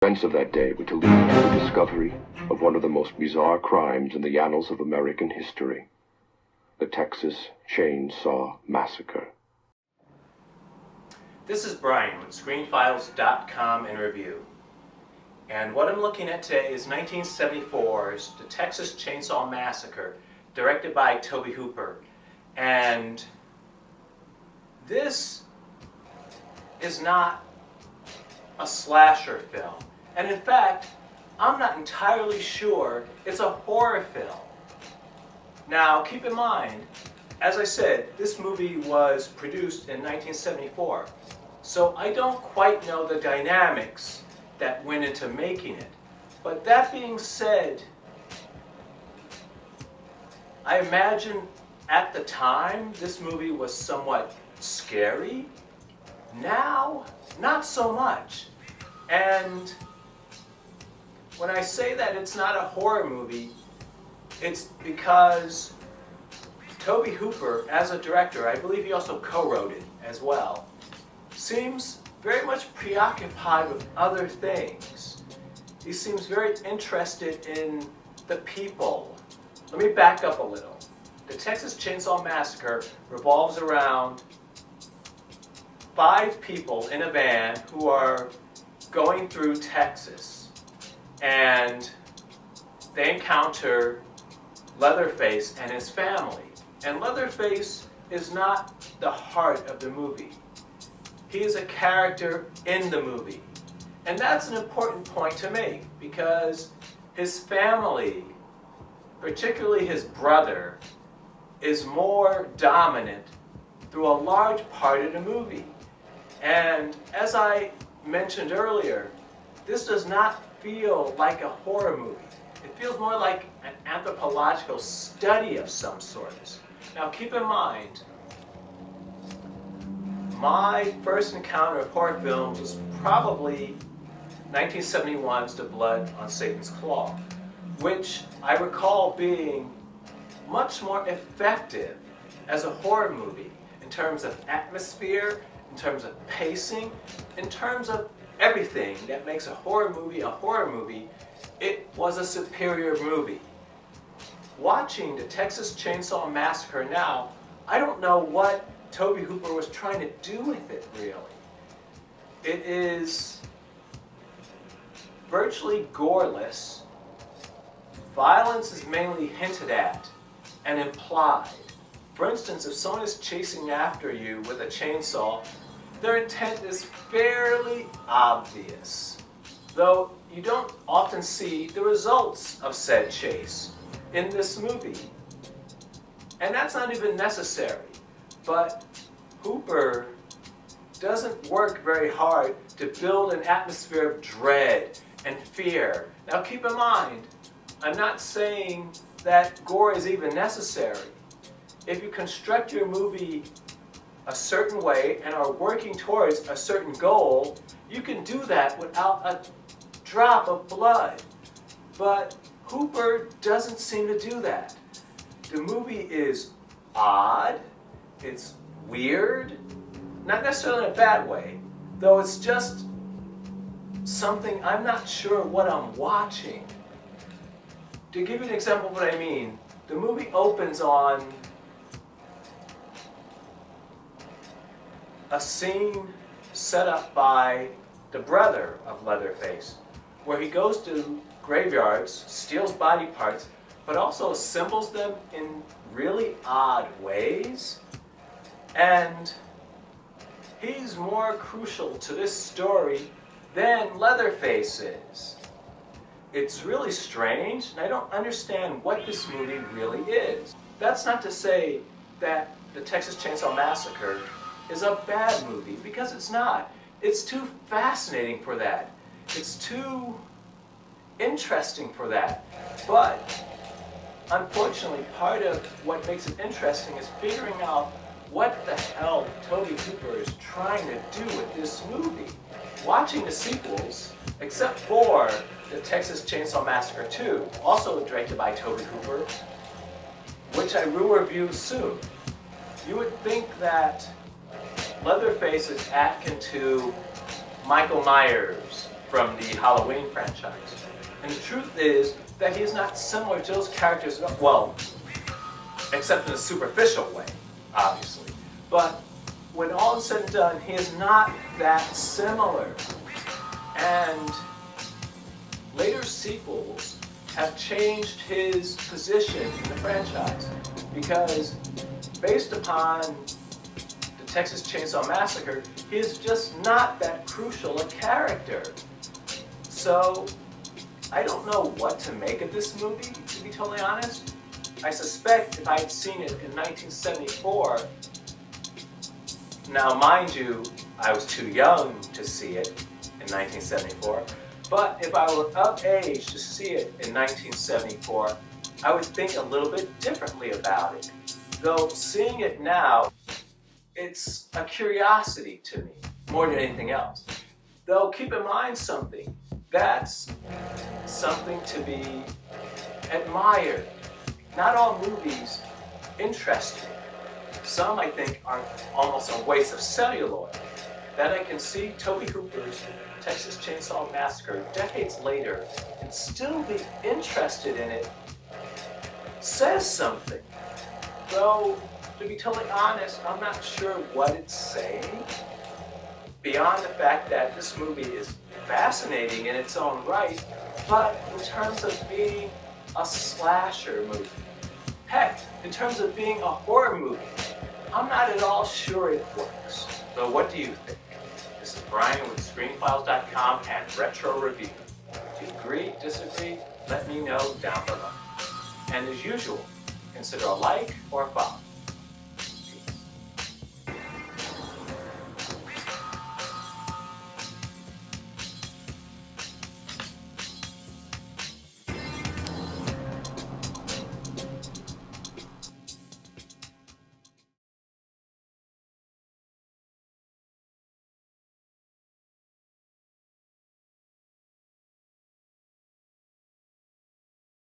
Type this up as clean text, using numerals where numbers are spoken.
events of that day were to lead to the discovery of one of the most bizarre crimes in the annals of American history, the Texas Chainsaw Massacre. This is Brian with ScreenFiles.com in review. And what I'm looking at today is 1974's The Texas Chainsaw Massacre, directed by Tobe Hooper. And this is not a slasher film. And in fact, I'm not entirely sure it's a horror film. Now, keep in mind, as I said, this movie was produced in 1974. So I don't quite know the dynamics that went into making it. But that being said, I imagine at the time this movie was somewhat scary. Now, not so much. And when I say that it's not a horror movie, it's because Tobe Hooper, as a director, I believe he also co-wrote it as well, seems very much preoccupied with other things. He seems very interested in the people. Let me back up a little. The Texas Chainsaw Massacre revolves around 5 people in a van who are going through Texas, and they encounter Leatherface and his family. And Leatherface is not the heart of the movie. He is a character in the movie. And that's an important point to make, because his family, particularly his brother, is more dominant through a large part of the movie. And as I mentioned earlier, this does not feel like a horror movie. It feels more like an anthropological study of some sort. Now keep in mind, my first encounter of horror films was probably 1971's The Blood on Satan's Claw, which I recall being much more effective as a horror movie in terms of atmosphere, in terms of pacing, in terms of everything that makes a horror movie. It was a superior movie. Watching the Texas Chainsaw Massacre now, I don't know what Tobe Hooper was trying to do with it, really. It is virtually goreless. Violence is mainly hinted at and implied. For instance, if someone is chasing after you with a chainsaw, their intent is fairly obvious, though you don't often see the results of said chase in this movie. And that's not even necessary, but Hooper doesn't work very hard to build an atmosphere of dread and fear. Now keep in mind, I'm not saying that gore is even necessary. If you construct your movie a certain way and are working towards a certain goal, you can do that without a drop of blood. But Hooper doesn't seem to do that. The movie is odd, it's weird, not necessarily in a bad way, though it's just something I'm not sure what I'm watching. To give you an example of what I mean, the movie opens on a scene set up by the brother of Leatherface, where he goes to graveyards, steals body parts, but also assembles them in really odd ways. And he's more crucial to this story than Leatherface is. It's really strange, and I don't understand what this movie really is. That's not to say that the Texas Chainsaw Massacre is a bad movie, because it's not. It's too fascinating for that. It's too interesting for that. But unfortunately, part of what makes it interesting is figuring out what the hell Tobe Hooper is trying to do with this movie. Watching the sequels, except for the Texas Chainsaw Massacre 2, also directed by Tobe Hooper, which I will review soon, you would think that Leatherface is akin to Michael Myers from the Halloween franchise. And the truth is that he is not similar to those characters, well, except in a superficial way, obviously. But when all is said and done, he is not that similar. And later sequels have changed his position in the franchise because based upon the Texas Chainsaw Massacre, he is just not that crucial a character. So I don't know what to make of this movie, to be totally honest. I suspect if I had seen it in 1974, now mind you, I was too young to see it in 1974, but if I were of age to see it in 1974, I would think a little bit differently about it. Though seeing it now, it's a curiosity to me, more than anything else. Though keep in mind something, that's something to be admired. Not all movies interest me. Some, I think, are almost a waste of celluloid. That I can see Tobe Hooper's Texas Chainsaw Massacre decades later and still be interested in it says something. Though, to be totally honest, I'm not sure what it's saying. Beyond the fact that this movie is fascinating in its own right, but in terms of being a slasher movie, heck, in terms of being a horror movie, I'm not at all sure it works. So what do you think? This is Brian with ScreenFiles.com and Retro Review. Do you agree, disagree? Let me know down below. And as usual, consider a like or a follow.